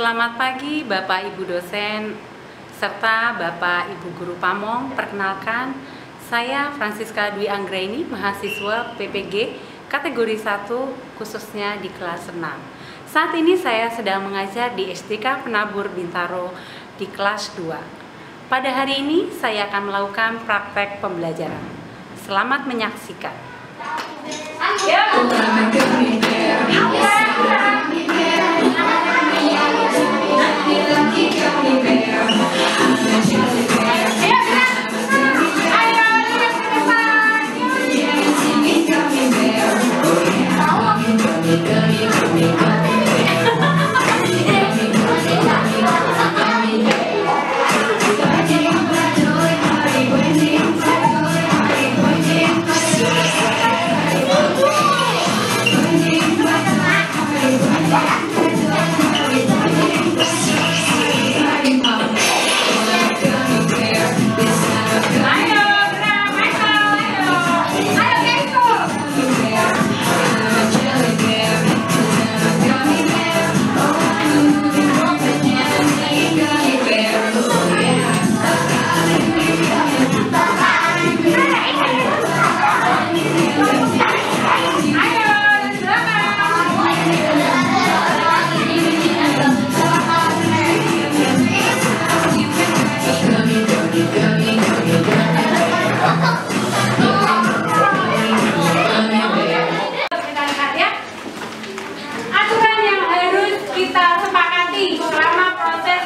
Selamat pagi Bapak Ibu dosen serta Bapak Ibu guru Pamong. Perkenalkan, saya Francisca Dwi Anggraini, mahasiswa PPG kategori 1 khususnya di kelas 6. Saat ini saya sedang mengajar di SDK Penabur Bintaro di kelas 2. Pada hari ini saya akan melakukan praktek pembelajaran. Selamat menyaksikan.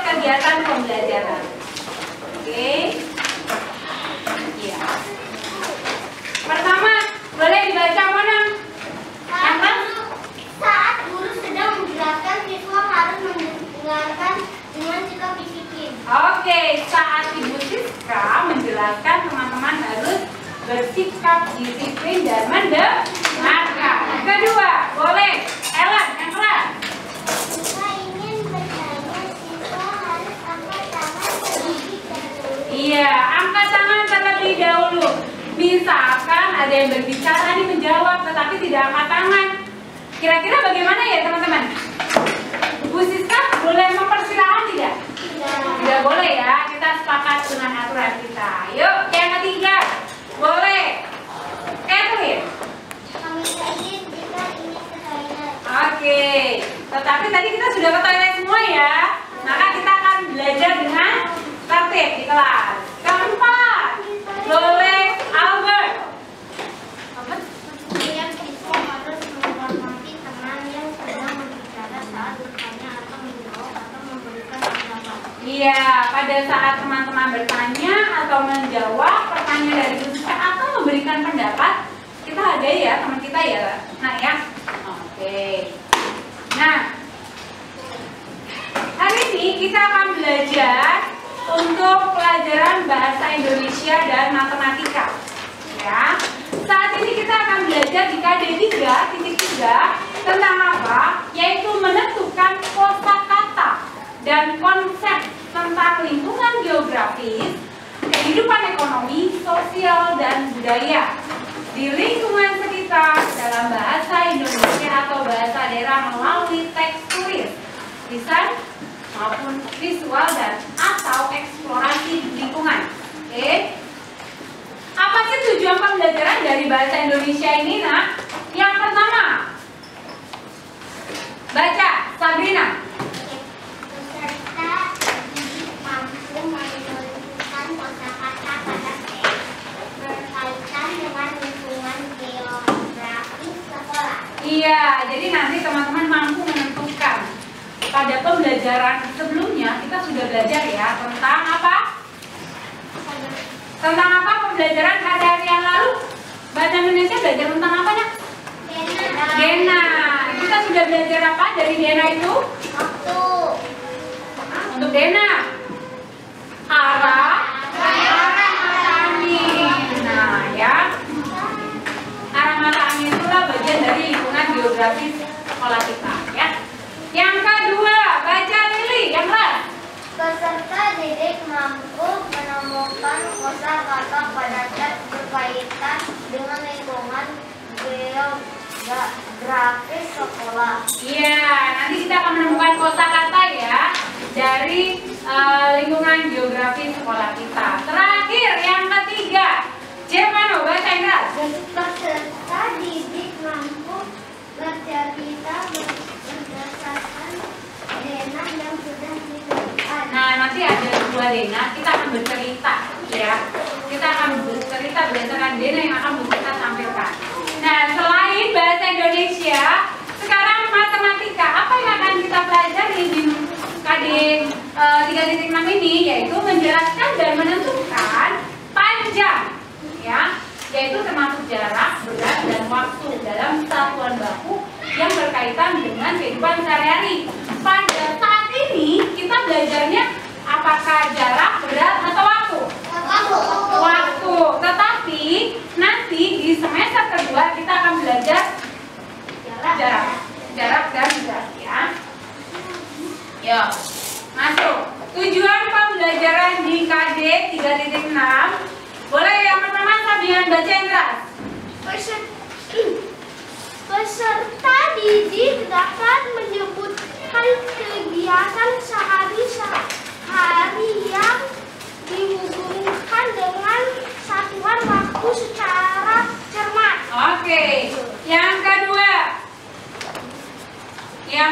Kegiatan pembelajaran. Oke. Iya. Pertama, boleh dibaca mana? Saat guru sedang menjelaskan, siswa harus mendengarkan dengan sikap disiplin. Oke, saat Ibu Siska menjelaskan, teman-teman harus bersikap disiplin dan mendengarkan. Kedua, boleh Ellen yang kelas. Iya, angkat tangan terlebih dahulu. Misalkan ada yang berbicara nih menjawab tetapi tidak angkat tangan. Kira-kira bagaimana ya teman-teman? Bu Siska boleh mempersilahkan tidak? Tidak boleh ya, kita sepakat dengan aturan kita. Yuk, yang ketiga. Boleh Catherine. Kami ingin jika ini sesuai. Oke, tetapi tadi kita sudah ke toilet semua ya. Maka kita akan belajar dengan tertib di kelas. Keempat, boleh Albert. Kemudian siswa harus menghormati teman yang sedang berbicara saat bertanya atau menjawab atau memberikan pendapat. Iya, pada saat teman-teman bertanya atau menjawab pertanyaan dari Siska atau memberikan pendapat, kita hargai ya teman kita ya. Nah ya. Oke. Nah, hari ini kita akan belajar untuk pelajaran bahasa Indonesia dan matematika. Ya. Saat ini kita akan belajar di KD 3.3 tentang apa? Yaitu menentukan kosakata dan konsep tentang lingkungan geografis, kehidupan ekonomi, sosial, dan budaya di lingkungan sekitar dalam bahasa Indonesia atau bahasa daerah melalui teks tulis, lisan, maupun visual dan atau eksplorasi lingkungan. Oke. Apa sih tujuan pembelajaran dari bahasa Indonesia ini, nak? Yang pertama, baca, Sabrina. Peserta didik mampu menentukan kosakata pada teks berkaitan dengan lingkungan geografis sekolah. Iya, jadi nanti teman-teman mampu menentukan. Pada pembelajaran sebelumnya kita sudah belajar ya tentang apa? Tentang apa pembelajaran hari-hari yang lalu? Bahasa Indonesia belajar tentang apa, Nak? Dena. Kita sudah belajar apa dari Dena itu? Waktu. Untuk Dena, arah mata angin. Nah ya, arah mata angin itulah bagian dari lingkungan geografis sekolah kita ya. Yang kedua, baca Lili yang kelas. Peserta didik mampu menemukan kosakata pada teks berkaitan dengan lingkungan Grafis sekolah. Iya, nanti kita akan menemukan kosakata ya dari lingkungan geografi sekolah kita. Terakhir yang ketiga, Jemano baca Inggris. Peserta didik mampu bercerita berdasarkan denah yang sudah ditentukan. Nah, nanti ada dua denah, kita akan bercerita ya. Kita akan bercerita berdasarkan denah yang akan kita tampilkan. Nah, selain bahasa Indonesia, sekarang matematika. Apa yang akan kita pelajari di KD 3.6 ini? Yaitu menjelaskan dan menentukan panjang, ya, yaitu termasuk jarak, berat, dan waktu dalam satuan baku yang berkaitan dengan kehidupan sehari-hari. Pada saat ini kita belajarnya apakah jarak, berat, atau waktu? Waktu. Tetapi nanti di semester kedua kita akan belajar jarak dan berat ya. Yuk, masuk. Tujuan pembelajaran di KD 3.6. Boleh yang pertama Sabian baca Indra. Peserta didik dapat menyebutkan kegiatan sehari-hari yang dihubungkan dengan satuan waktu secara cermat. Oke, yang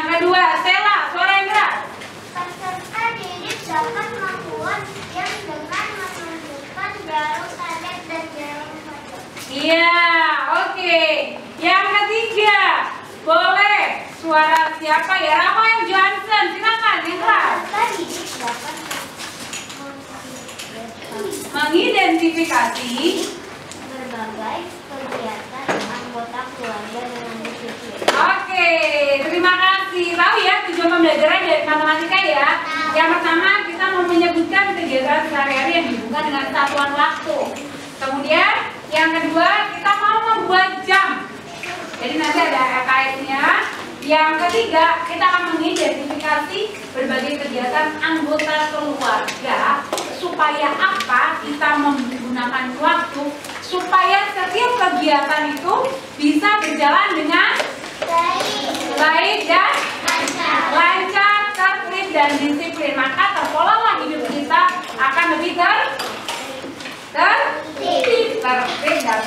kedua Stella, suara Indra. Peserta didik dapat membuat game dengan menunjukkan jarum target dan jarum pajak. Iya, oke. Yang ketiga, boleh suara siapa ya? Rafael Johnson, silakan Indra. Peserta didik dapat Mengidentifikasi berbagai kegiatan anggota keluarga dengan disiplin. Oke, terima kasih. Tahu ya tujuan pembelajaran dari matematika ya. Yang pertama kita mau menyebutkan kegiatan sehari-hari yang dihubungkan dengan satuan waktu. Kemudian yang kedua kita mau membuat jam. Jadi nanti ada AKS-nya. Yang ketiga kita akan mengidentifikasi berbagai kegiatan anggota keluarga. Supaya apa? Kita menggunakan waktu supaya setiap kegiatan itu bisa berjalan dengan baik dan lancar, tertib dan disiplin. Maka terpolonglah hidup kita akan lebih tertib dan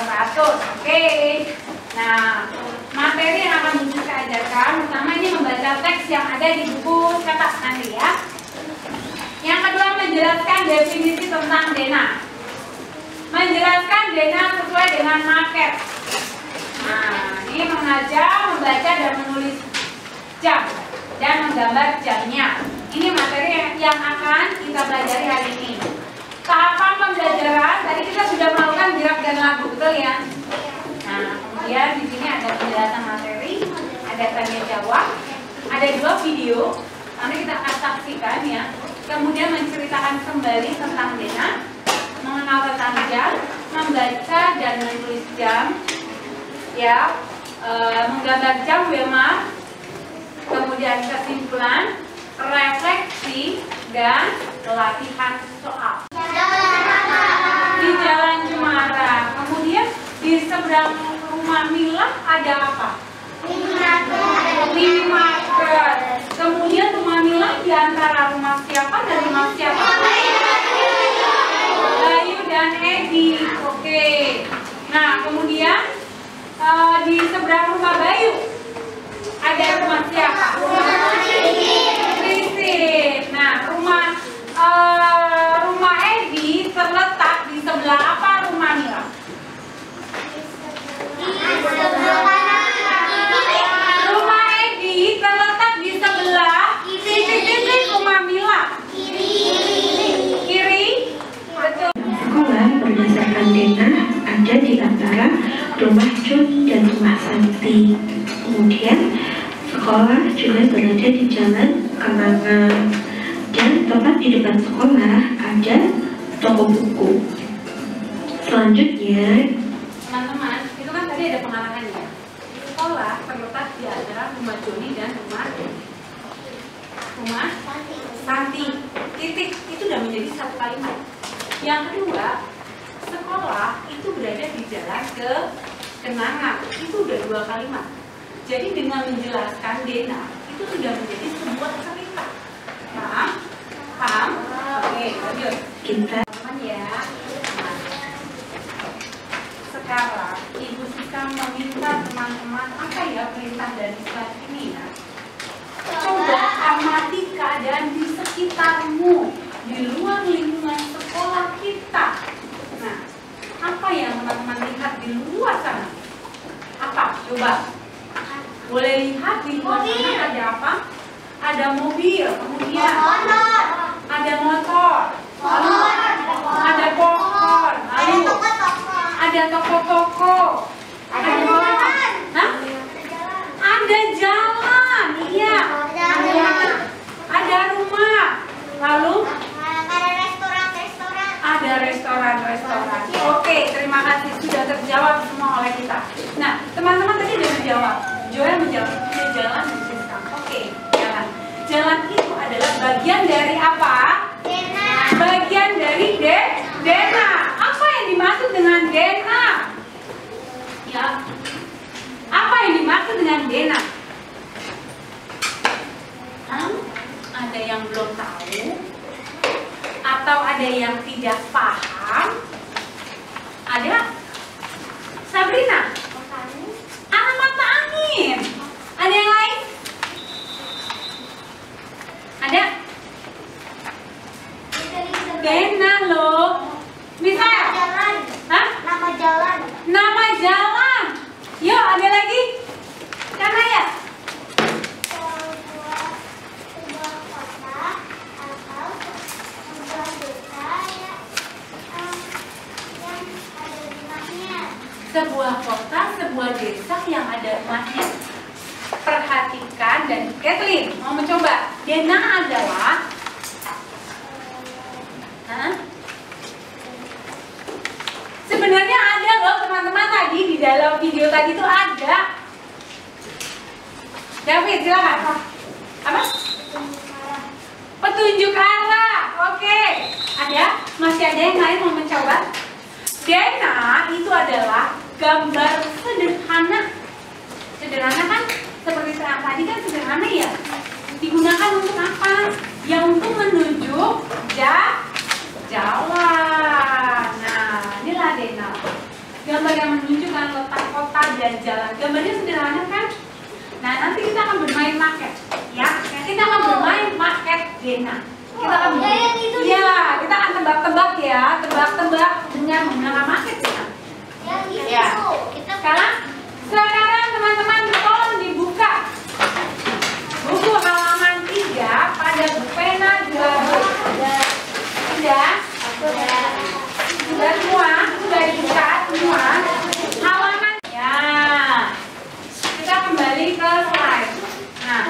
teratur. Oke. Nah, materi yang akan kita ajarkan pertama ini membaca teks yang ada di buku cetak nanti ya. Yang kedua menjelaskan definisi tentang denah. Menjelaskan denah sesuai dengan maket. Nah, ini mengajar, membaca dan menulis jam dan menggambar jamnya. Ini materi yang akan kita pelajari hari ini. Tahapan pembelajaran tadi kita sudah melakukan gerak dan lagu, betul ya? Nah, kemudian di sini ada penjelasan materi, ada tanya jawab, ada 2 video. Nanti kita akan saksikan ya. Kemudian menceritakan kembali tentang denah, mengenal tentang jam, membaca dan menulis jam, ya, menggambar jam Wilma, kemudian kesimpulan, refleksi dan latihan soal. Di Jalan Cemara, kemudian di seberang rumah Mila ada apa? Minimarket. Kemudian rumah Mila di antara rumah siapa dan rumah siapa? Bayu dan Edi. Oke. Nah, kemudian di seberang rumah Bayu ada rumah siapa? Krisin. Nah, rumah Edi terletak di sebelah apa rumah Mila? Rumah Edi terletak di sebelah titik-titik rumah Mila. Kiri. Betul. Sekolah berdasarkan denah ada di antara rumah Jun dan rumah Santi. Kemudian sekolah juga berada di Jalan Kenangan. Dan tepat di depan sekolah ada toko buku. Selanjutnya, Teman-teman, itu kan tadi ada pengarangannya. Sekolah terletak di antara rumah Joni dan rumah Santi. Titik itu sudah menjadi satu kalimat. Yang kedua, sekolah itu berada di jalan kenangan. Itu udah 2 kalimat. Jadi dengan menjelaskan Dena itu sudah menjadi sebuah cerita. Paham? Paham? Oke, lanjut. Kita Teman ya. Sekarang Ibu Sika meminta teman-teman apa ya perintah dari slide ini ya? Coba amati keadaan di sekitarmu, di luar lingkungan sekolah kita. Nah, apa yang teman-teman lihat di luar sana? Apa? Coba. Boleh lihat di luar sana ada apa? Ada mobil, kemudian ada motor, lalu ada pohon, lalu ada toko-toko, ada jalan. Hah? Ada jalan, iya. Ada rumah, lalu ada restoran. Oke, terima kasih sudah terjawab semua oleh kita. Nah, teman-teman tadi sudah menjawab. Joel menjawab, dia jalan di Siskam. Oke, jalan. Jalan itu adalah bagian dari apa? Bagian dari Dena. Apa yang dimaksud dengan Dena? Ya. Apa yang dimaksud dengan Dena? Ada yang belum tahu? Atau ada yang tidak paham? Ada? Sabrina? Anak mata angin. Ada yang lain? Ada? Dena loh. Misalnya? Hah? Nama jalan. Yuk, ada lagi? Karena ya? Sebuah kota, sebuah desa yang ada rumahnya. Perhatikan dan Kathleen mau mencoba. Dena adalah sebenarnya ada loh teman-teman, tadi di dalam video tadi itu ada. David, silakan. Apa? Petunjuk arah. Oke. Ada? Masih ada yang lain mau mencoba? Dena itu adalah gambar sederhana. Sederhana kan? Seperti saya tadi kan sederhana ya. Digunakan untuk apa? Ya untuk menunjuk jalan. Nah, inilah Dena. Gambar yang menunjukkan letak kota dan jalan. Gambarnya sederhana kan? Nah, nanti kita akan bermain market, ya. Kita akan bermain market Dena. Kita akan kita akan tebak-tebak ya, tebak-tebak dengan menggunakan market Dena. Ya. Sekarang teman-teman tolong dibuka buku halaman 3 pada pena 12. Sudah semua, sudah dibuka semua halaman. Ya. Kita kembali ke slide. Nah,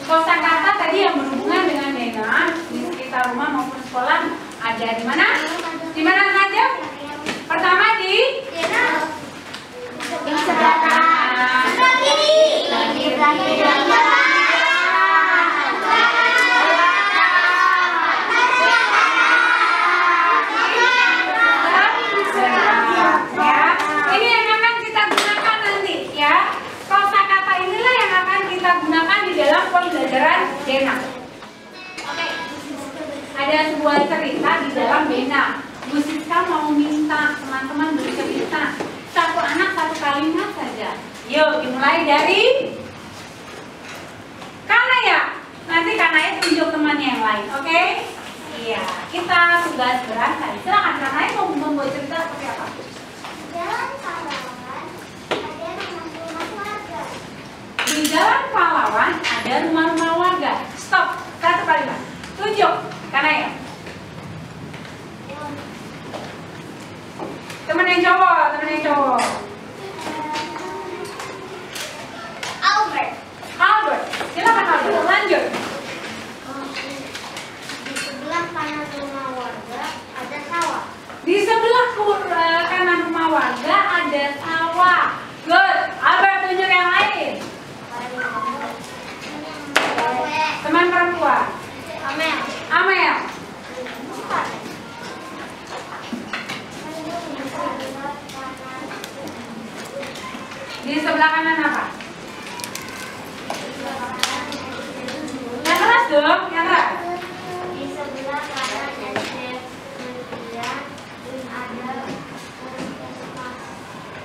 kosakata tadi yang berhubungan dengan Dena di sekitar rumah maupun sekolah ada di mana? Di mana saja? Pertama di sebelah kanan. Sebelah kiri. Ini yang akan kita gunakan nanti ya. Kosakata inilah yang akan kita gunakan di dalam pembelajaran Dena. Oke. Ada sebuah cerita di dalam Dena. Bu Siska mau minta teman-teman bercerita satu anak satu kalimat saja. Yuk dimulai dari Kanaya. Nanti Kanaya tunjuk temannya yang lain, oke? Iya, kita tugas berangkat. Silakan Kanaya mau membuat cerita seperti apa? Jalan Pahlawan ada rumah warga. Di Jalan Pahlawan ada rumah-rumah warga. Stop, satu kalimat. Tunjuk Kanaya. Teman yang cowok. Albert, silakan Albert, lanjut. Di sebelah kanan rumah warga ada sawah. Di sebelah kanan rumah warga ada sawah. Good, Albert tunjuk yang lain. Teman perempuan. Amel. Amel, Di sebelah kanan apa? Yang keras dong, yang keras. Di sebelah kanan SD Brilian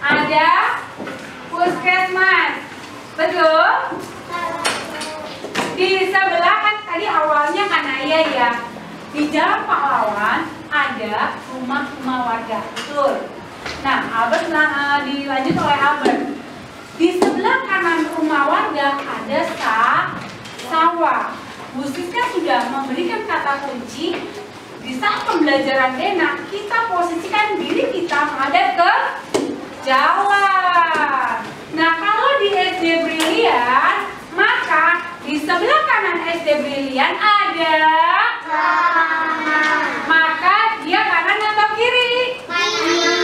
ada Puskesmas. Betul? Di sebelah kan tadi awalnya Kanaya ya. Di Jalan Pahlawan ada rumah-rumah warga. Betul. Nah, Albert dilanjut oleh Albert. Di sebelah kanan rumah warga ada sawah. Bu Siska sudah memberikan kata kunci. Di saat pembelajaran Dena, kita posisikan diri kita menghadap ke jalan. Nah, kalau di SD Brilian, maka di sebelah kanan SD Brilian ada maka dia kanan atau kiri?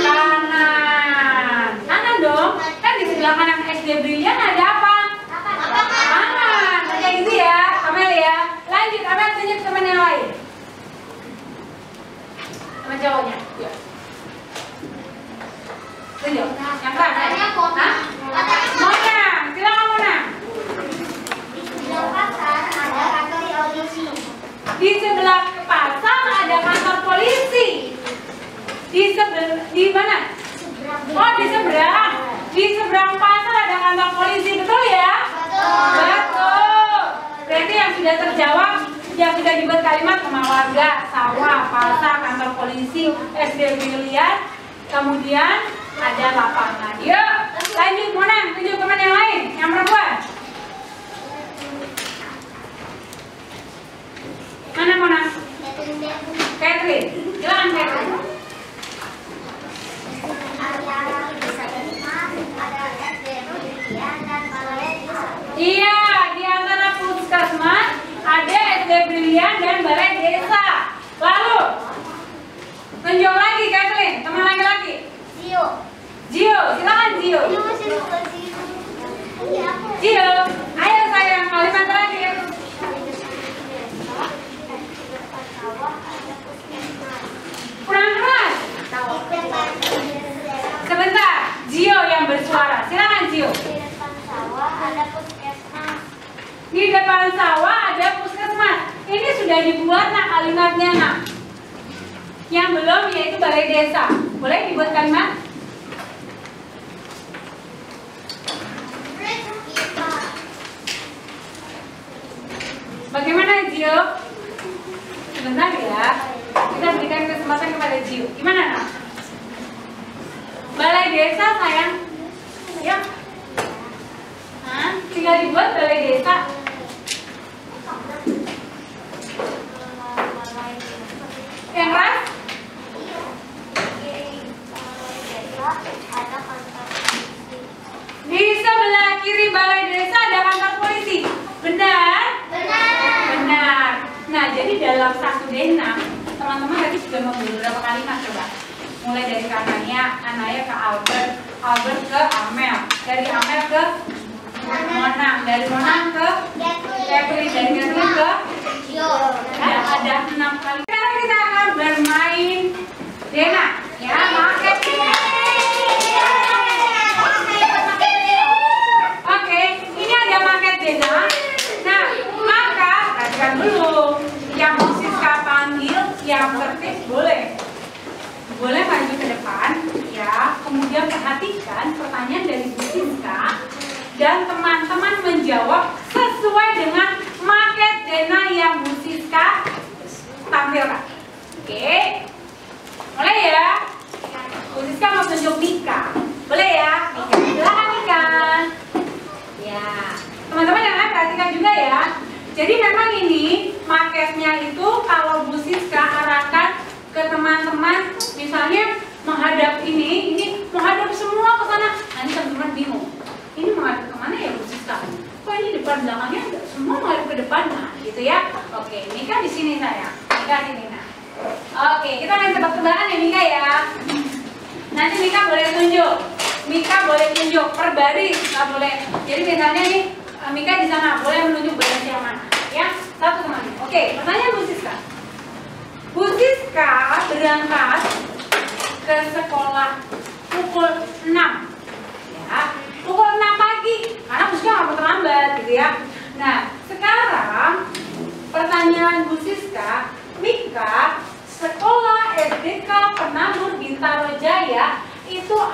Kanan. Kanan dong. Kan di sebelah kanan SD Brilian ada apa? Kanan. Kayak gitu ya, Amel ya. Lanjut, Amel tunjuk teman yang lain. Teman cowoknya. Ya. Tunjuk. Yang keras. Hah? Mona, silakan Mona. Di sebelah pasar ada kantor polisi. Di mana? Oh, di seberang. Di seberang pasar ada kantor polisi, betul ya? Betul. Berarti yang sudah terjawab, yang sudah dibuat kalimat rumah warga, sawah, pasar, kantor polisi, SD Brilian, kemudian ada lapangan. Yuk, lanjut Mona, tunjuk teman yang lain, yang perempuan. Mana Mona? Catherine. Silakan Catherine. Iya, di antara Puskesmas ada SD Brilian dan Balai Desa. Lalu tunjuk lagi Catherine, teman laki-laki. Gio, silakan Gio. Gio, ayo sayang, kalimat terakhir. Kurang keras. Sebentar, Gio yang bersuara. Silakan Gio. Di depan sawah ada puskesmas. Ini sudah dibuat nak kalimatnya nak. Yang belum yaitu balai desa. Boleh dibuat kalimat? Bagaimana Gio? Sebentar ya. Kita berikan kesempatan kepada Gio. Gimana nak? Balai desa sayang. Ya. Hah? Tinggal dibuat balai desa. Yang keras? Di sebelah kiri balai desa ada kantor polisi. Benar? Benar. Nah, jadi dalam satu Dena, teman-teman tadi sudah memberi beberapa kalimat coba. Mulai dari Kanaya ke Albert, Albert ke Amel, dari Amel ke Monang, dari Monang ke Catherine, dari Catherine ke ada 6 kali. Sekarang kita akan bermain Dena, ya, market. Oke, ini ada market Dena. Nah, maka perhatikan dulu, yang mau Siska panggil, yang tertib boleh maju ke depan, ya. Kemudian perhatikan pertanyaan dari Bu Siska dan teman-teman menjawab sesuai dengan market Dena yang Bu Siska tampilkan. Oke, mulai ya. Bu Siska mau tunjuk Mika, boleh ya? Mika, silakan Mika. Ya, teman-teman yang lain perhatikan juga ya. Jadi memang ini marketnya itu kalau Bu Siska arahkan ke teman-teman, misalnya menghadap ini menghadap semua ke sana. Nanti teman-teman bingung. Ini menghadap kemana ya Bu Siska? Kok ini depan belakangnya semua menghadap ke depan, nah gitu ya. Oke, Mika di sini saya. Mika di sini. Nah. Oke, kita main tebak-tebakan ya Mika ya. Nanti Mika boleh tunjuk. Mika boleh tunjuk per baris, nggak boleh. Jadi misalnya nih Mika di sana boleh menunjuk baris yang mana, ya? Satu temannya. Oke, pertanyaan Bu Siska. Bu Siska berangkat ke sekolah pukul 6. Ya, pukul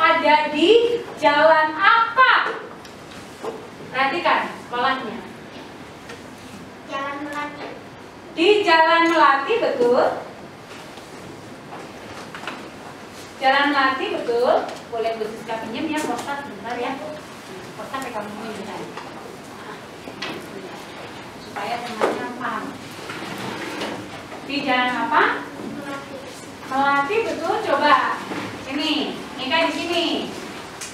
ada di jalan apa? Perhatikan sekolahnya. Jalan Melati. Di Jalan Melati, betul. Jalan Melati, betul. Boleh Bu Siska pinjam ya, Kosta sebentar ya. Kosta pegang ini bentar. Supaya teman-teman paham. Di jalan apa? Melati. Melati, betul. Coba ini kan di sini.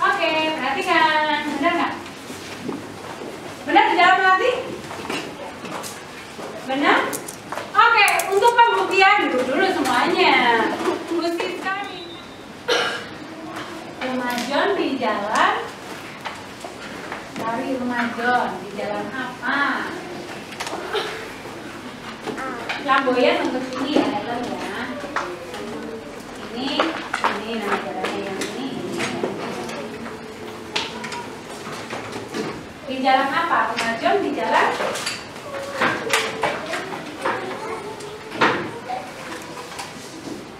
Oke, perhatikan. Benar nggak? Benar di Jalan Melati? Benar? Oke, untuk pembuktian duduk dulu semuanya. Bu Siska Rumah John di jalan. Cari Rumah John di jalan apa? Lamboyan untuk sini ya, Helen ya. Ini nama jalannya yang ini. Di jalan apa? Rumah John di jalan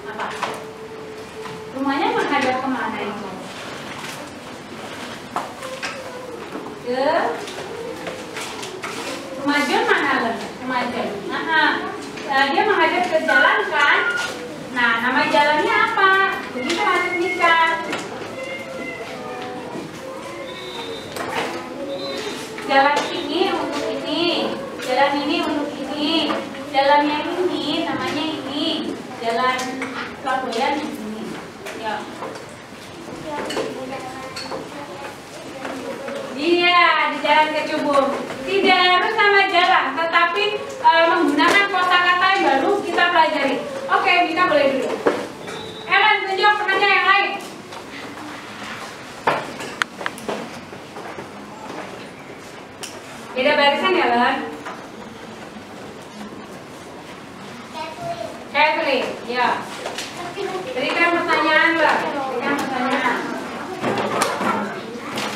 apa? Rumahnya menghadap kemana itu? Ke Rumah John mana, Len? Rumah John. Dia menghadap ke jalan kan? Nah, nama jalannya apa? Begitu masuk nikah. Jalan ini untuk ini, jalan ini untuk ini, jalan yang ini namanya ini, jalan Lamboyan di sini. Ya. Iya, di Jalan Kecubung. Tidak harus nama jalan, tetapi menggunakan kosakata yang baru kita pelajari. Oke, Mika boleh dulu. Ellen, tunjuk pertanyaan yang lain. Beda barisan ya, Ellen? Kathleen, ya. Berikan pertanyaan, Len. Berikan pertanyaan.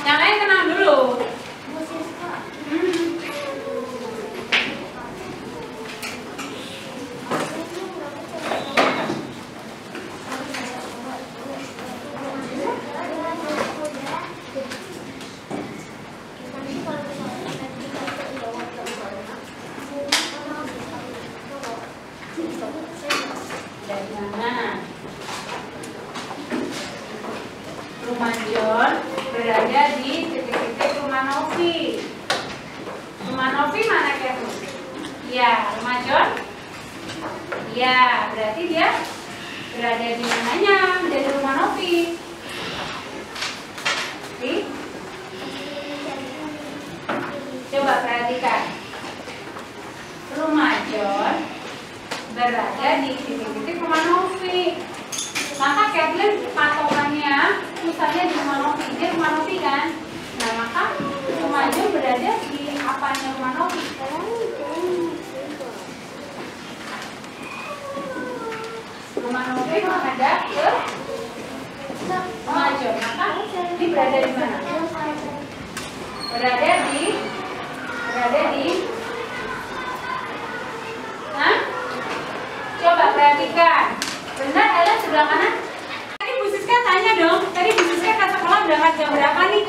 Yang lain tenang dulu. Dari mana? Rumah John berada di titik-titik rumah Novi. Rumah Novi mana, Kevin? Ya, rumah John? Ya, berarti dia berada di mananya dari rumah Novi? Oke? Coba perhatikan. Rumah John berada di titik-titik rumah Novi. Maka Kathleen patokannya misalnya di rumah Novi, ini rumah Novi kan? Nah, maka rumah John berada di apanya rumah Novi? Rumah Novi menghadap ke rumah John. Maka ini berada di mana? Berada di Hah? Coba perhatikan. Benar, Ellen sebelah kanan? Tadi Bu Siska tanya dong. Tadi Bu Siska ke sekolah berangkat jam berapa nih?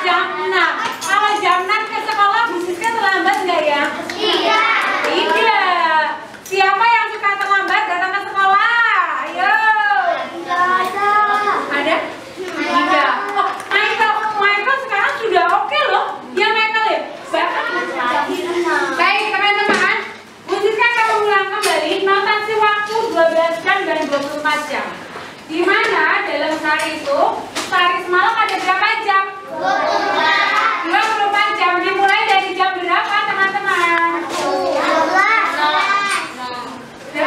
Jam 6. Kalau jam 6 ke sekolah, Bu Siska terlambat nggak ya? Iya. Tidak. Siapa yang suka terlambat datang ke sekolah? Ayo. Enggak ada. Ada? Tidak. Oh, Michael sekarang sudah oke loh. Dia Michael ya? Baik teman-teman, Bu Siska akan mengulang kembali notasi waktu 12 jam dan 24 jam. Di mana dalam sehari itu, sehari semalam ada berapa jam? 24 jam. Dimulai dari jam berapa teman-teman? 00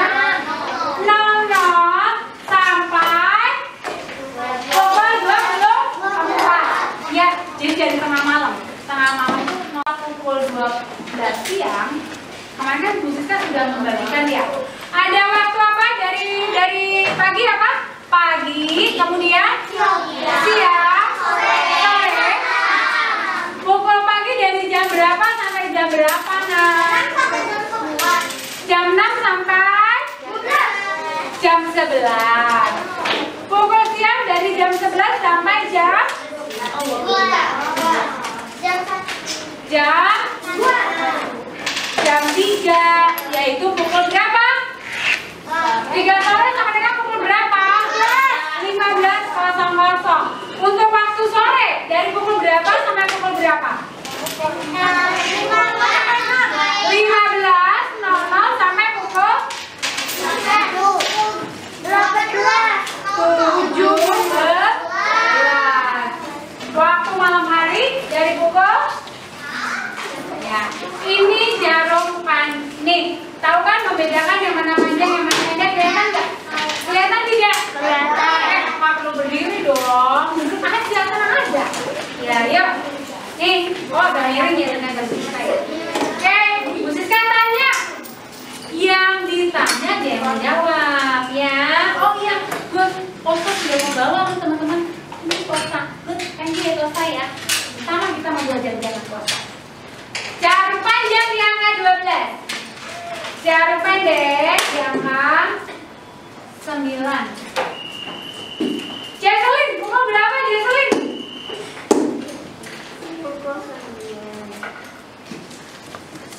sampai pukul 24. Ya, jadi dari tengah malam. Tengah malam itu pukul 12 siang. Kemarin kan Bu Siska sudah membagikan ya. Ada waktu apa dari pagi apa? Pagi, kemudian siang, sore. Pukul pagi dari jam berapa sampai jam berapa, Nak? Jam 6 sampai jam 11. Pukul siang dari jam 11 jam? Jam 3, yaitu pukul berapa? 3 sore sampai dengan pukul berapa? 15.00. Untuk waktu sore dari pukul berapa sampai pukul berapa? 15.00 sampai pukul 17.00. Waktu malam hari dari pukul ya. Ini jarum nih. Tahu kan membedakan yang mana panjang yang mana pendek? Kelihatan nggak? Kelihatan tidak? Kelihatan. Nggak perlu berdiri dong. Duduk aja, tenang aja. Ya, yuk. Nih, udah miring ya dengan terbuka ya. Oke, Bu Siska tanya. Yang ditanya dia yang menjawab ya. Oh iya, good. Osta sudah mau bawa teman-teman. Ini Osta, good. Kan dia Osta ya. Sama kita mau belajar jalan Osta. Jarum panjang di angka 12. Jarum pendek di angka 9. Jesselyn, pukul berapa Jesselyn?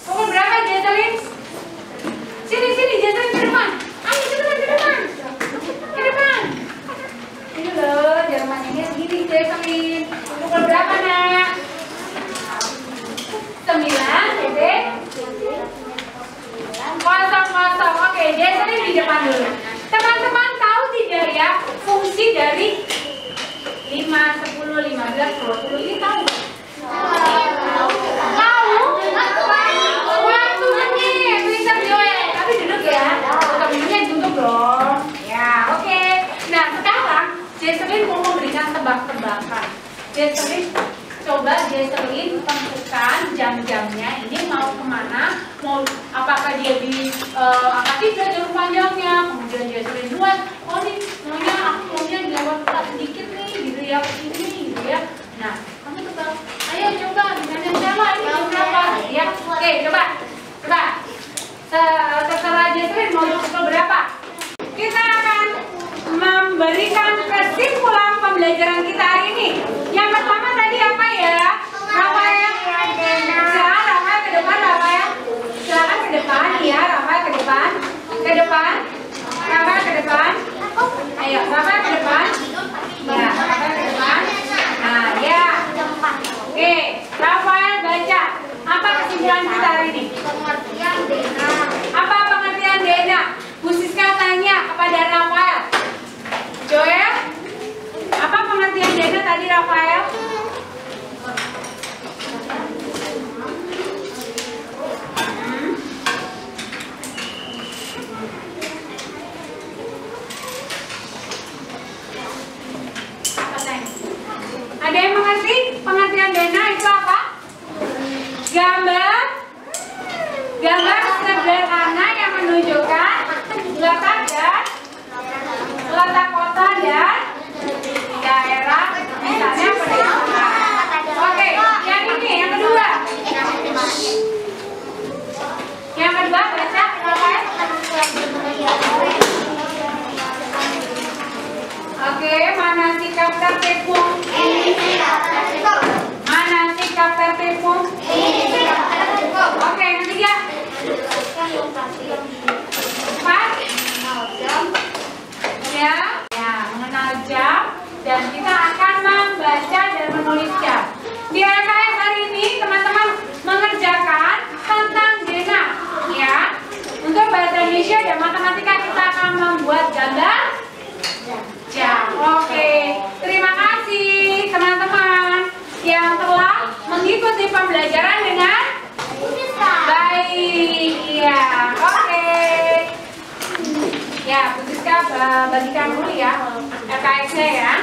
Pukul berapa Jesselyn? Sini Jesselyn ke depan. Ayo cepetan ke depan. Ke depan. Ini loh jarumannya segini Jesselyn. Pukul berapa nak? 9, Dede. 00. Oke, Jesselyn di depan dulu. Teman-teman tahu tidak ya fungsi dari 5, 10, 15, 20 ini tahu? Tahu? Waktu menit. Bisa Joel. Tapi duduk ya. Tetap duduknya duduk dong. Ya, oke. Nah, sekarang Jesselyn mau memberikan tebak-tebakan. Coba Jesselyn tentukan jam-jamnya. Ini mau kemana? Mau apakah dia di angka 3 jarum panjangnya? Kemudian Jesselyn buat, oh nih maunya dilewat sedikit nih, gitu ya, kesini, gitu ya. Nah, kamu tebak. Ayo coba dengan yang sama ini jam berapa? Ya, oke, coba. Terserah Jesselyn mau pukul berapa? Kita akan memberikan kesimpulan pembelajaran kita hari ini. Yang pertama tadi apa ya? Rafael. Silakan Rafael ke depan, Rafael. Silakan ke depan ya, Rafael ke depan. Rafael ke depan. Ayo, Rafael ke depan. Ya, Rafael ke depan. Nah, ya. Oke, Rafael baca. Apa kesimpulan kita hari ini? Pengertian Dena. Apa pengertian Dena? Bu Siska tanya kepada Rafael. Joel, apa pengertian Dena tadi Rafael? Apa tadi? Ada yang mengerti pengertian Dena itu apa? Gambar sederhana yang menunjukkan letak kota dan daerah, misalnya pedesaan. Oke, yang ini yang kedua. Yang kedua baca Rafael. Oke, mana sikap tertibmu? Mana sikap tertibmu? Oke, yang ketiga. 4. Ya, mengenal jam dan kita akan membaca dan menulis jam. Di LKS hari ini teman-teman mengerjakan tentang Dena, ya. Untuk bahasa Indonesia dan matematika kita akan membuat gambar jam. Oke, terima kasih teman-teman yang telah mengikuti pembelajaran dengan baik. Ya, oke. Ya, Bu Siska bagikan dulu ya LKS-nya ya.